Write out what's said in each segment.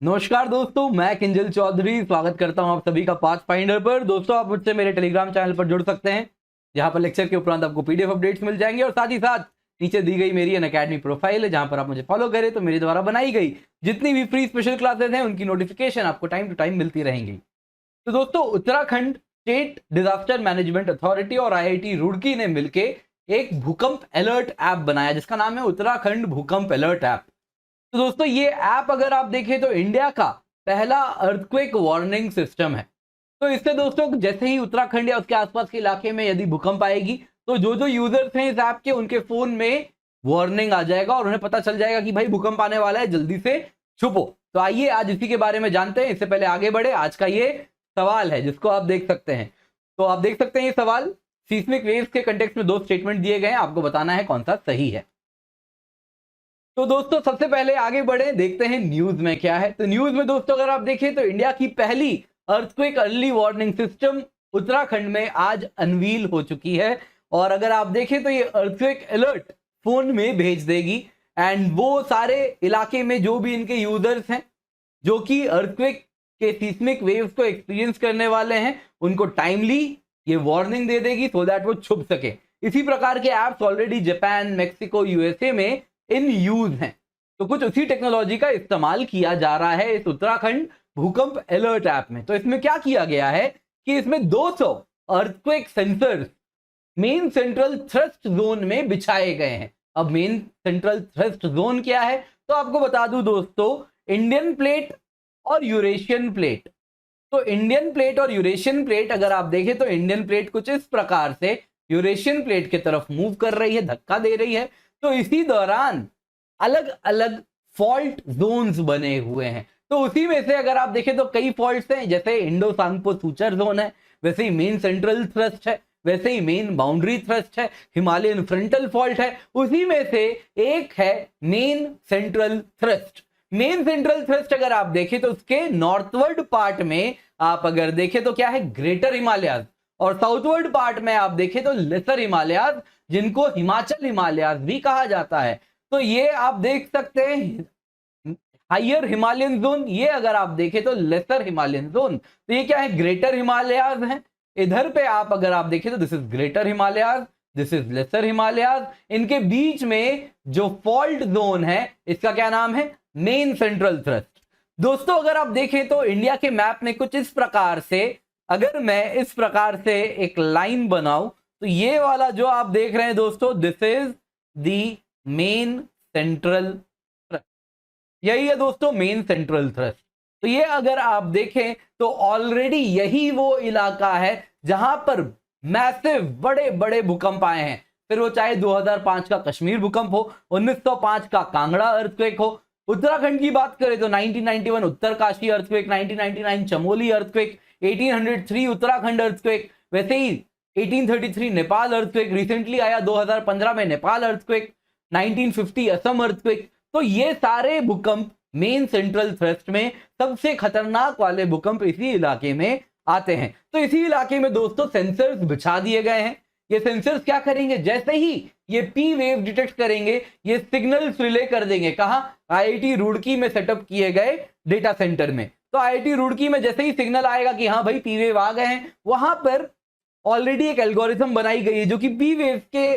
नमस्कार दोस्तों, मैं किंजल चौधरी स्वागत करता हूं आप सभी का पाथ फाइंडर पर। दोस्तों, आप मुझसे मेरे टेलीग्राम चैनल पर जुड़ सकते हैं, जहां पर लेक्चर के उपरांत आपको पीडीएफ अपडेट्स मिल जाएंगे और साथ ही साथ नीचे दी गई मेरी अनअकैडमी प्रोफाइल है, जहां पर आप मुझे फॉलो करें तो मेरे द्वारा बनाई गई जितनी भी फ्री स्पेशल क्लासेस हैं उनकी नोटिफिकेशन आपको टाइम टू टाइम मिलती रहेंगी। तो दोस्तों, Uttarakhand state disaster management authority और आईआईटी रुड़की ने मिलकर एक भूकंप अलर्ट ऐप बनाया जिसका नाम है उत्तराखंड भूकंप अलर्ट ऐप। तो दोस्तों, ये ऐप अगर आप देखें तो इंडिया का पहला अर्थक्वेक वार्निंग सिस्टम है। तो इससे दोस्तों, जैसे ही उत्तराखंड या उसके आसपास के इलाके में यदि भूकंप आएगी तो जो जो यूजर्स हैं इस ऐप के, उनके फोन में वार्निंग आ जाएगा और उन्हें पता चल जाएगा कि भाई भूकंप आने वाला है, जल्दी से छुपो। तो आइए आज इसी के बारे में जानते हैं। इससे पहले आगे बढ़े, आज का ये सवाल है जिसको आप देख सकते हैं। तो आप देख सकते हैं ये सवाल सीस्मिक वेव्स के कंटेक्स्ट में दो स्टेटमेंट दिए गए हैं, आपको बताना है कौन सा सही है। तो दोस्तों, सबसे पहले आगे बढ़े, देखते हैं न्यूज में क्या है। तो न्यूज में दोस्तों अगर आप देखें तो इंडिया की पहली earthquake early warning system Uttarakhand में आज अनवील हो चुकी है। और अगर आप देखें तो ये अर्थक्वेक अलर्ट फोन में भेज देगी एंड वो सारे इलाके में जो भी इनके यूजर्स हैं जो कि अर्थक्वेक के सीस्मिक वेव्स को एक्सपीरियंस करने वाले हैं, उनको टाइमली ये वार्निंग दे देगी सो दैट वो छुप सके। इसी प्रकार के apps already Japan, Mexico, USA में इन यूज हैं। तो कुछ उसी टेक्नोलॉजी का इस्तेमाल किया जा रहा है इस उत्तराखंड भूकंप अलर्ट ऐप में। तो इसमें क्या किया गया है कि इसमें 200 earthquake sensors main central thrust zone में बिछाए गए हैं। अब मेन सेंट्रल थ्रस्ट जोन क्या है तो आपको बता दूं दोस्तों, इंडियन प्लेट और यूरेशियन प्लेट। तो इंडियन प्लेट और यूरेशियन प्लेट अगर आप देखें तो इंडियन प्लेट कुछ इस प्रकार से यूरेशियन प्लेट की तरफ मूव कर रही है, धक्का दे रही है। तो इसी दौरान अलग अलग फॉल्ट जोन्स बने हुए हैं। तो उसी में से अगर आप देखें तो कई फॉल्ट्स हैं, जैसे इंडो सांगपो सूचर जोन है, वैसे ही मेन सेंट्रल थ्रस्ट है, वैसे ही मेन बाउंड्री थ्रस्ट है, हिमालयन फ्रंटल फॉल्ट है। उसी में से एक है main central thrust. Main central thrust अगर आप देखें तो उसके नॉर्थवर्ड पार्ट में आप अगर देखें तो क्या है, ग्रेटर हिमालयाज, और साउथवर्ड पार्ट में आप देखें तो लेसर हिमालयाज, जिनको हिमाचल हिमालयाज भी कहा जाता है। तो ये आप देख सकते हैं हायर हिमालयन जोन, ये अगर आप देखें तो लेसर हिमालयन जोन। तो ये क्या है, ग्रेटर हिमालयाज है। इधर पे आप अगर आप देखें तो this is greater Himalayas, this is lesser Himalayas. इनके बीच में जो फॉल्ट जोन है इसका क्या नाम है, मेन सेंट्रल थ्रस्ट। दोस्तों, अगर आप देखें तो इंडिया के मैप में कुछ इस प्रकार से, अगर मैं इस प्रकार से एक लाइन बनाऊं तो ये वाला जो आप देख रहे हैं दोस्तों, this is the main central thrust. यही है दोस्तों मेन सेंट्रल थ्रस्ट। तो ये अगर आप देखें तो ऑलरेडी यही वो इलाका है जहां पर मैसिव बड़े बड़े भूकंप आए हैं। फिर वो चाहे 2005 का कश्मीर भूकंप हो, 1905 का कांगड़ा अर्थक्वेक हो, उत्तराखंड की बात करें तो 1991 Uttarkashi earthquake, 1999 Chamoli earthquake, 1803 Uttarakhand earthquake, वैसे ही 1833 नेपाल अर्थक्वेक, रिसेंटली आया 2015 में नेपाल अर्थक्वेक, 1950 असम अर्थक्वेक। तो ये सारे भूकंप मेन सेंट्रल थ्रस्ट में सबसे खतरनाक वाले भूकंप इसी इलाके में आते हैं। तो इसी इलाके में दोस्तों सेंसर्स बिछा दिए गए हैं। ये सेंसर्स क्या करेंगे, जैसे ही ये पी वेव डिटेक्ट करेंगे ये सिग्नल्स रिले कर देंगे। कहां, आईआईटी रुड़की में सेटअप किए गए डेटा सेंटर में। तो आईआईटी रुड़की में जैसे ही सिग्नल आएगा कि हाँ भाई पी वेव आ गए हैं, वहां पर ऑलरेडी एक एल्गोरिथम बनाई गई है जो कि पी वेव के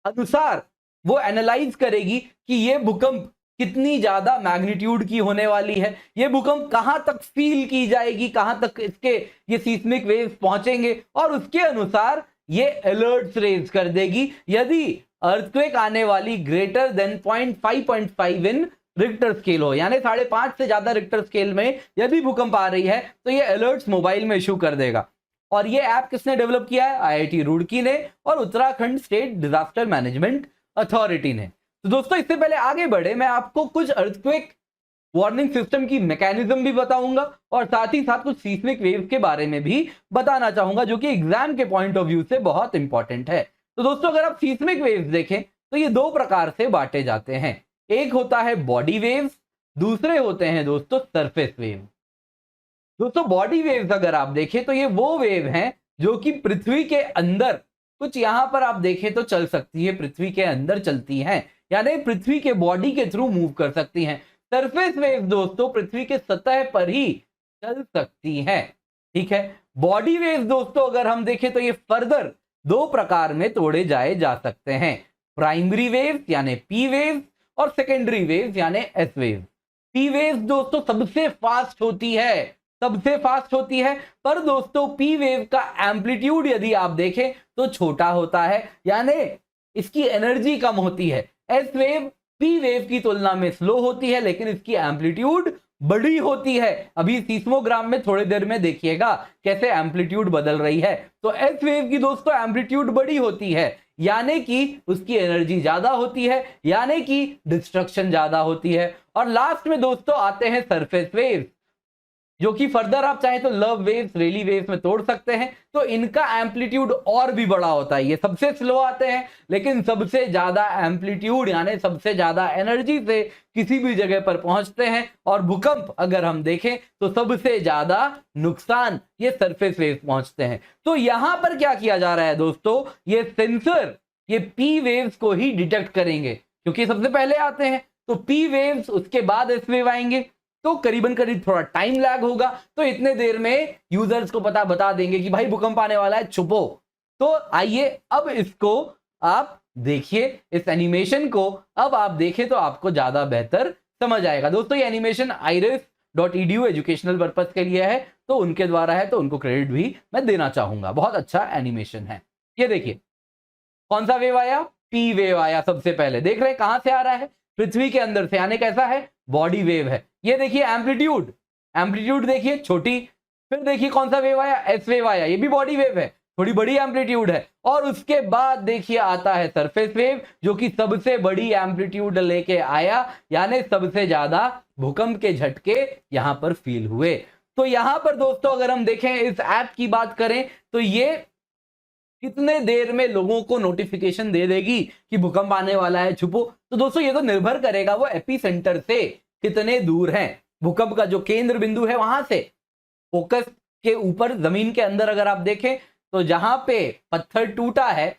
अनुसार वो एनालाइज करेगी कि ये भूकंप कितनी ज्यादा मैग्नीट्यूड की होने वाली है, ये भूकंप कहां तक फील की जाएगी, कहां तक इसके ये सीस्मिक वेव्स पहुंचेंगे, और उसके अनुसार ये अलर्ट्स रेज कर देगी। यदि अर्थक्वेक आने वाली ग्रेटर देन 0.5 इन रिक्टर स्केल हो, यानी 5.5 से ज्यादा रिक्टर स्केल में यदि भूकंप आ रही है तो ये अलर्ट्स मोबाइल में इशू कर देगा। और ये ऐप किसने डेवलप किया है, आईआईटी रुड़की ने और Uttarakhand state disaster management authority ने। तो दोस्तों, इससे पहले आगे बढ़े, मैं आपको कुछ अर्थक्वेक वार्निंग सिस्टम की मैकेनिज्म भी बताऊंगा और साथ ही साथ कुछ सीस्मिक वेव्स के बारे में भी बताना चाहूंगा जो कि एग्जाम के पॉइंट ऑफ व्यू से बहुत इंपॉर्टेंट है। तो दोस्तों, अगर आप सीस्मिक वेव्स देखें तो ये दो प्रकार से बांटे जाते हैं। एक होता है बॉडी वेव्स, दूसरे होते हैं दोस्तों सरफेस वेव। दोस्तों, बॉडी वेव्स अगर आप देखें तो ये वो वेव हैं जो कि पृथ्वी के अंदर कुछ यहां पर आप देखें तो चल सकती है, पृथ्वी के अंदर चलती हैं, यानी पृथ्वी के बॉडी के थ्रू मूव कर सकती हैं। सरफेस वेव दोस्तों पृथ्वी के सतह पर ही चल सकती हैं। ठीक है, बॉडी वेव दोस्तों अगर हम देखें तो ये फर्दर दो प्रकार में तोड़े जाए जा सकते हैं, प्राइमरी वेव यानी पी वेव और सेकेंडरी वेव यानी एस वेव। पी वेव दोस्तों सबसे फास्ट होती है, सबसे फास्ट होती है, पर दोस्तों पी वेव का एम्पलीट्यूड यदि आप देखें तो छोटा होता है, यानी इसकी एनर्जी कम होती है। एस वेव पी वेव की तुलना में स्लो होती है, लेकिन इसकी एम्पलीट्यूड बड़ी होती है। अभी सीस्मोग्राम में थोड़ी देर में देखिएगा कैसे एम्पलीट्यूड बदल रही है। तो एस वेव की दोस्तों एम्पलीट्यूड बड़ी होती है, यानी कि उसकी एनर्जी ज्यादा होती है, यानी कि डिस्ट्रक्शन ज्यादा होती है। और लास्ट में दोस्तों आते हैं सरफेस वेव, जो कि फर्दर आप चाहे तो लव वेव्स, रेली वेव्स में तोड़ सकते हैं। तो इनका एम्पलीट्यूड और भी बड़ा होता है, ये सबसे स्लो आते हैं, लेकिन सबसे ज्यादा एम्पलीट्यूड यानी सबसे ज्यादा एनर्जी से किसी भी जगह पर पहुंचते हैं। और भूकंप अगर हम देखें तो सबसे ज्यादा नुकसान ये सरफेस वेव पहुंचते हैं। तो यहां पर क्या किया जा रहा है दोस्तों, ये सेंसर ये पी वेव्स को ही डिटेक्ट करेंगे, क्योंकि सबसे पहले आते हैं। तो पी वेव्स उसके बाद एस वेव आएंगे, तो करीबन करीब थोड़ा टाइम लैग होगा। तो इतने देर में यूजर्स को बता देंगे कि भाई भूकंप आने वाला है, छुपो। तो आइए अब इसको आप देखिए, इस एनिमेशन को अब आप देखें तो आपको ज्यादा बेहतर समझ आएगा। दोस्तों ये एनिमेशन iris.edu एजुकेशनल पर्पस के लिए है, तो उनके द्वारा है, तो उनको क्रेडिट भी मैं देना चाहूंगा। बहुत अच्छा एनिमेशन है। ये देखिए कौन सा वेव आया, पी वेव आया। सबसे पहले देख रहे हैं कहां से आ रहा है, पृथ्वी के अंदर से, यानी कैसा है, बॉडी वेव है। ये देखिए एम्पलीट्यूड, एम्पलीट्यूड देखिए छोटी। फिर देखिए कौन सा वेव आया, एस वेव आया, ये भी बॉडी वेव है, थोड़ी बड़ी एम्पलीट्यूड है। और उसके बाद देखिए आता है सरफेस वेव, जो कि सबसे बड़ी एम्पलीट्यूड लेके आया, यानी सबसे ज्यादा भूकंप के झटके यहां पर फील हुए। तो यहां पर दोस्तों अगर हम देखें, इस ऐप की बात करें तो ये कितने देर में लोगों को नोटिफिकेशन दे देगी कि भूकंप आने वाला है, छुपो। तो दोस्तों ये तो निर्भर करेगा वो एपी सेंटर से कितने दूर है, भूकंप का जो केंद्र बिंदु है वहां से। फोकस के ऊपर जमीन के अंदर अगर आप देखें तो जहां पे पत्थर टूटा है,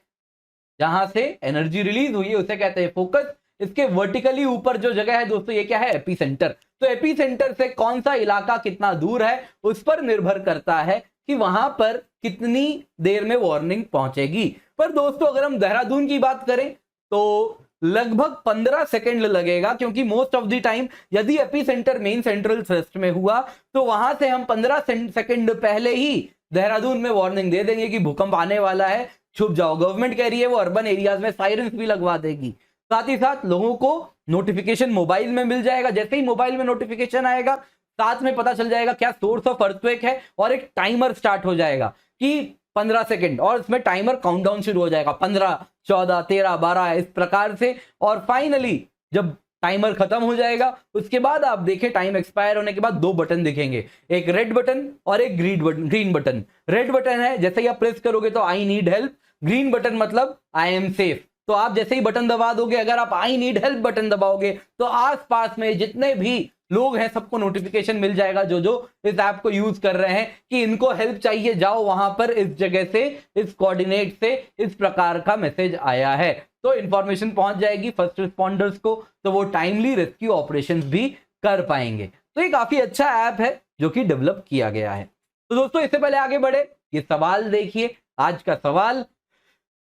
जहां से एनर्जी रिलीज हुई है, उसे कहते हैं फोकस। इसके वर्टिकली ऊपर जो जगह है दोस्तों, ये क्या है, एपी सेंटर। तो एपी सेंटर से कौन सा इलाका कितना दूर है, उस पर निर्भर करता है कि वहां पर कितनी देर में वार्निंग पहुंचेगी। पर दोस्तों अगर हम देहरादून की बात करें तो लगभग 15 सेकंड लगेगा, क्योंकि मोस्ट ऑफ द टाइम यदि AP centre main central thrust में हुआ तो वहां से हम 15 सेकंड पहले ही देहरादून में वार्निंग दे देंगे कि भूकंप आने वाला है, छुप जाओ। गवर्नमेंट कह रही है वो अर्बन एरियाज में साइरेंस भी लगवा देगी। साथ ही साथ लोगों को नोटिफिकेशन मोबाइल में मिल जाएगा। जैसे ही मोबाइल में नोटिफिकेशन आएगा, साथ में पता चल जाएगा क्या सोर्स ऑफ अर्थक्वेक है, और एक टाइमर स्टार्ट हो जाएगा कि 15 सेकंड, और इसमें टाइमर काउंटडाउन शुरू हो जाएगा, 15, 14, 13, 12 इस प्रकार से। और फाइनली जब टाइमर खत्म हो जाएगा, उसके बाद आप देखें टाइम एक्सपायर होने के बाद दो बटन दिखेंगे, एक रेड बटन और एक ग्रीन बटन। रेड बटन है जैसे ही आप प्रेस करोगे तो I need help, green button मतलब आई एम सेफ। तो आप जैसे ही बटन दबा दोगे, अगर आप आई नीड हेल्प बटन दबाओगे तो आसपास में जितने भी लोग हैं सबको नोटिफिकेशन मिल जाएगा, जो जो इस ऐप को यूज कर रहे हैं, कि इनको हेल्प चाहिए, जाओ वहां पर, इस जगह से, इस कोऑर्डिनेट से इस प्रकार का मैसेज आया है। तो इंफॉर्मेशन पहुंच जाएगी फर्स्ट रिस्पॉन्डर्स को, तो वो टाइमली रेस्क्यू ऑपरेशंस भी कर पाएंगे। तो ये काफी अच्छा ऐप है जो कि डेवलप किया गया है। तो दोस्तों इससे पहले आगे बढ़े, ये सवाल देखिए, आज का सवाल।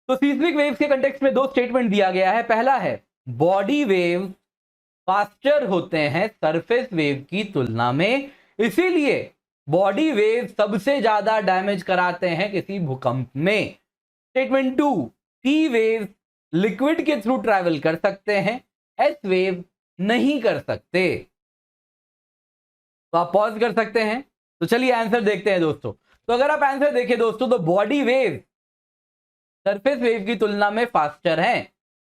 तो सीस्मिक वेव्स के कंटेक्स्ट में दो स्टेटमेंट दिया गया है। पहला है बॉडी वेव फास्टर होते हैं सरफेस वेव की तुलना में, इसीलिए बॉडी वेव सबसे ज्यादा डैमेज कराते हैं किसी भूकंप में। स्टेटमेंट 2, पी वेव लिक्विड के थ्रू ट्रैवल कर सकते हैं, एस वेव नहीं कर सकते। तो आप पॉज कर सकते हैं। तो चलिए आंसर देखते हैं दोस्तों। तो अगर आप आंसर देखें दोस्तों, तो बॉडी वेव सरफेस वेव की तुलना में फास्टर है,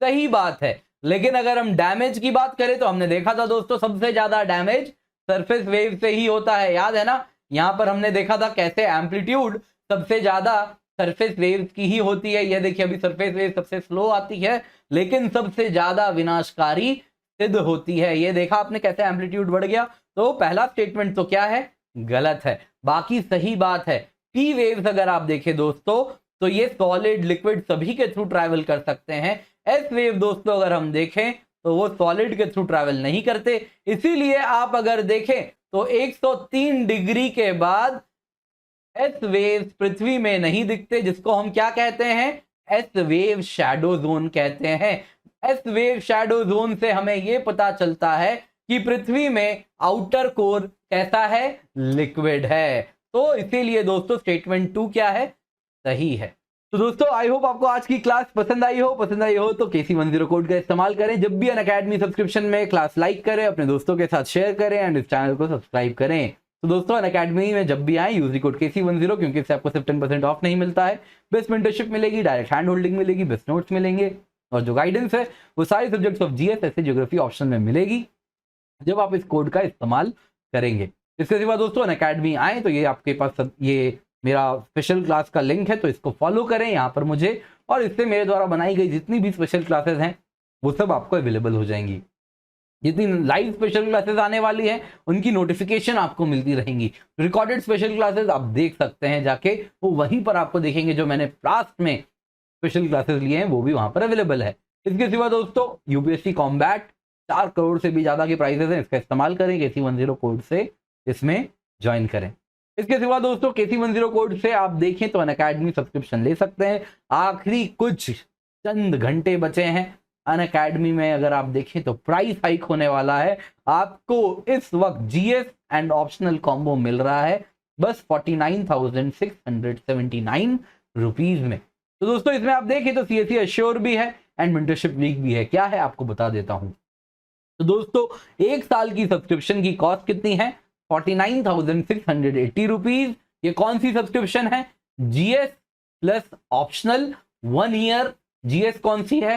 सही बात है। लेकिन अगर हम डैमेज की बात करें तो हमने देखा था दोस्तों सबसे ज्यादा डैमेज सरफेस वेव से ही होता है, याद है ना। यहां पर हमने देखा था कैसे एम्पलीट्यूड सबसे ज्यादा सरफेस वेव की ही होती है। यह देखिए अभी सरफेस वेव सबसे स्लो आती है, लेकिन सबसे ज्यादा विनाशकारी सिद्ध होती है। ये देखा आपने कैसे एम्पलीट्यूड बढ़ गया। तो पहला स्टेटमेंट तो क्या है, गलत है, बाकी सही बात है। पी वेव्स अगर आप देखें दोस्तों तो ये सॉलिड लिक्विड सभी के थ्रू ट्रैवल कर सकते हैं। एस वेव दोस्तों अगर हम देखें तो वो सॉलिड के थ्रू ट्रैवल नहीं करते। इसीलिए आप अगर देखें तो 103 डिग्री के बाद एस वेव्स पृथ्वी में नहीं दिखते, जिसको हम क्या कहते हैं, एस वेव शैडो जोन कहते हैं। एस वेव शैडो जोन से हमें यह पता चलता है कि पृथ्वी में आउटर कोर कैसा है, लिक्विड है। तो इसीलिए दोस्तों स्टेटमेंट 2 क्या है, सही है। तो दोस्तों आई होप आपको आज की क्लास पसंद आई हो तो KC10 कोड का इस्तेमाल करें। जब भी अनअकैडमी सब्सक्रिप्शन में क्लास लाइक करें, अपने दोस्तों के साथ शेयर करें एंड इस चैनल को सब्सक्राइब करें। तो दोस्तों अनअकैडमी में जब भी आए यूज कोड KC10, क्योंकि इससे आपको सिर्फ 10% ऑफ नहीं मिलता है, बेस्ट मेंटरशिप मिलेगी, डायरेक्ट हैंड होल्डिंग मिलेगी, बेस्ट नोट्स मिलेंगे और जो गाइडेंस है वो सारे सब्जेक्ट्स ऑफ GS ऐसे ज्योग्राफी ऑप्शन में मिलेगी जब आप इस कोड का इस्तेमाल करेंगे। इसके सिवा दोस्तों अनअकैडमी आए तो ये आपके पास ये मेरा स्पेशल क्लास का लिंक है, तो इसको फॉलो करें यहाँ पर मुझे, और इससे मेरे द्वारा बनाई गई जितनी भी स्पेशल क्लासेस हैं वो सब आपको अवेलेबल हो जाएंगी। जितनी लाइव स्पेशल क्लासेस आने वाली हैं उनकी नोटिफिकेशन आपको मिलती रहेंगी। रिकॉर्डेड स्पेशल क्लासेस आप देख सकते हैं जाके, वो वहीं पर आपको देखेंगे। जो मैंने पास्ट में स्पेशल क्लासेस लिए हैं वो भी वहां पर अवेलेबल है। इसके सिवा दोस्तों UPSC कॉम्बैट 4 करोड़ से भी ज्यादा के प्राइसेस हैं, इसका इस्तेमाल करें, KC10 कोड से इसमें ज्वाइन करें। इसके सिवा दोस्तों KC10 कोड से आप देखें तो अनअकैडमी सब्सक्रिप्शन ले सकते हैं। आखिरी कुछ चंद घंटे बचे हैं अनअकैडमी में, अगर आप देखें तो प्राइस हाइक होने वाला है। आपको इस वक्त GS एंड ऑप्शनल कॉम्बो मिल रहा है बस 49,679 रुपीज में। तो दोस्तों इसमें आप देखें तो CSE अश्योर भी है एंड मेंटरशिप वीक भी है। क्या है आपको बता देता हूं। तो दोस्तों 1 साल की सब्सक्रिप्शन की कॉस्ट कितनी है, 49,680 रुपीज। ये कौन सी सब्सक्रिप्शन है, GS plus optional 1 year. GS कौन सी है,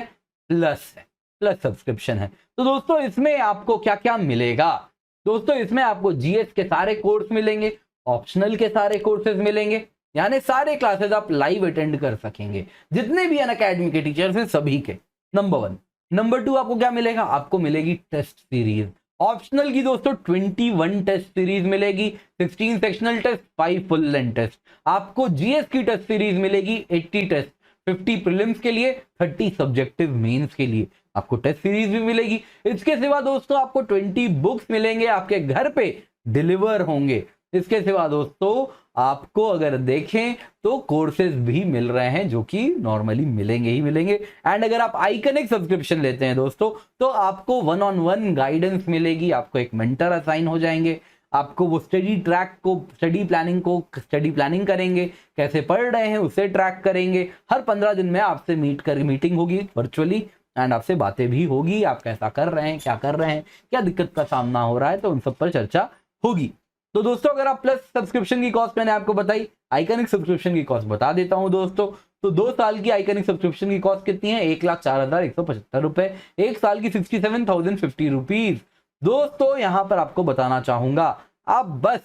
प्लस है, प्लस सब्सक्रिप्शन है। तो दोस्तों इसमें आपको क्या क्या मिलेगा, दोस्तों इसमें आपको GS के सारे कोर्स मिलेंगे, ऑप्शनल के सारे कोर्सेज मिलेंगे, यानी सारे क्लासेस आप लाइव अटेंड कर सकेंगे, जितने भी अनअकैडमी के टीचर्स हैं सभी के। नंबर 1। नंबर 2 आपको क्या मिलेगा, आपको मिलेगी टेस्ट सीरीज। ऑप्शनल की दोस्तों 21 टेस्ट सीरीज मिलेगी, 16 sectional test, 5 full length test. आपको GS की टेस्ट सीरीज मिलेगी 80 टेस्ट, 50 प्रीलिम्स के लिए, 30 सब्जेक्टिव मेंस के लिए आपको टेस्ट सीरीज भी मिलेगी। इसके सिवा दोस्तों आपको 20 बुक्स मिलेंगे, आपके घर पे डिलीवर होंगे। इसके सिवा दोस्तों आपको अगर देखें तो कोर्सेज भी मिल रहे हैं जो कि नॉर्मली मिलेंगे ही मिलेंगे। एंड अगर आप आइकनिक सब्सक्रिप्शन लेते हैं दोस्तों तो आपको 1-on-1 गाइडेंस मिलेगी, आपको एक मेंटर असाइन हो जाएंगे, आपको वो स्टडी प्लानिंग करेंगे, कैसे पढ़ रहे हैं उसे ट्रैक करेंगे। हर 15 दिन में आपसे मीटिंग होगी वर्चुअली एंड आपसे बातें भी होगी, आप कैसा कर रहे हैं, क्या कर रहे हैं, क्या दिक्कत का सामना हो रहा है, तो उन सब पर चर्चा होगी। तो दोस्तों अगर आप प्लस सब्सक्रिप्शन की कॉस्ट मैंने आपको बताई, आइकनिक सब्सक्रिप्शन की कॉस्ट बता देता हूं दोस्तों। तो 2 साल की आइकनिक सब्सक्रिप्शन की कॉस्ट कितनी है, 1,04,175 रुपए। 1 साल की 67,050 रुपीज। दोस्तों यहां पर आपको बताना चाहूंगा, आप बस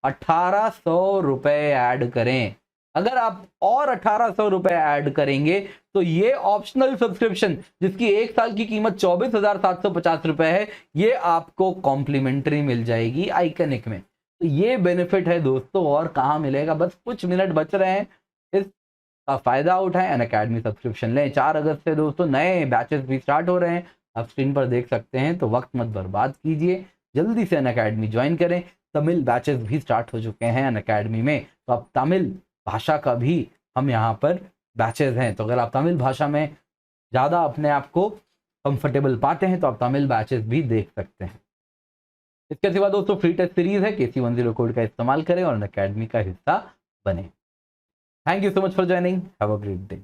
1,800 रुपए ऐड करें। अगर आप और 1,800 रुपए ऐड करेंगे तो ये ऑप्शनल सब्सक्रिप्शन जिसकी 1 साल की कीमत 24,750 रुपए है, ये आपको कॉम्प्लीमेंट्री मिल जाएगी आइकनिक में। तो ये बेनिफिट है दोस्तों, और कहाँ मिलेगा। बस कुछ मिनट बच रहे हैं, इसका फायदा उठाएं, अनअकैडमी सब्सक्रिप्शन लें। 4 अगस्त से दोस्तों नए बैचेस भी स्टार्ट हो रहे हैं, आप स्क्रीन पर देख सकते हैं। तो वक्त मत बर्बाद कीजिए, जल्दी से अनअकैडमी ज्वाइन करें। तमिल बैचेस भी स्टार्ट हो चुके हैं अनअकैडमी में, तो आप तमिल भाषा का भी हम यहाँ पर बैचेस हैं। तो अगर आप तमिल भाषा में ज़्यादा अपने आप को कंफर्टेबल पाते हैं तो आप तमिल बैचेस भी देख सकते हैं। इसके सिवा दोस्तों फ्री टेस्ट सीरीज है, KC10 कोड का इस्तेमाल करें और अनअकैडमी का हिस्सा बने। Thank you so much for joining, have a great day.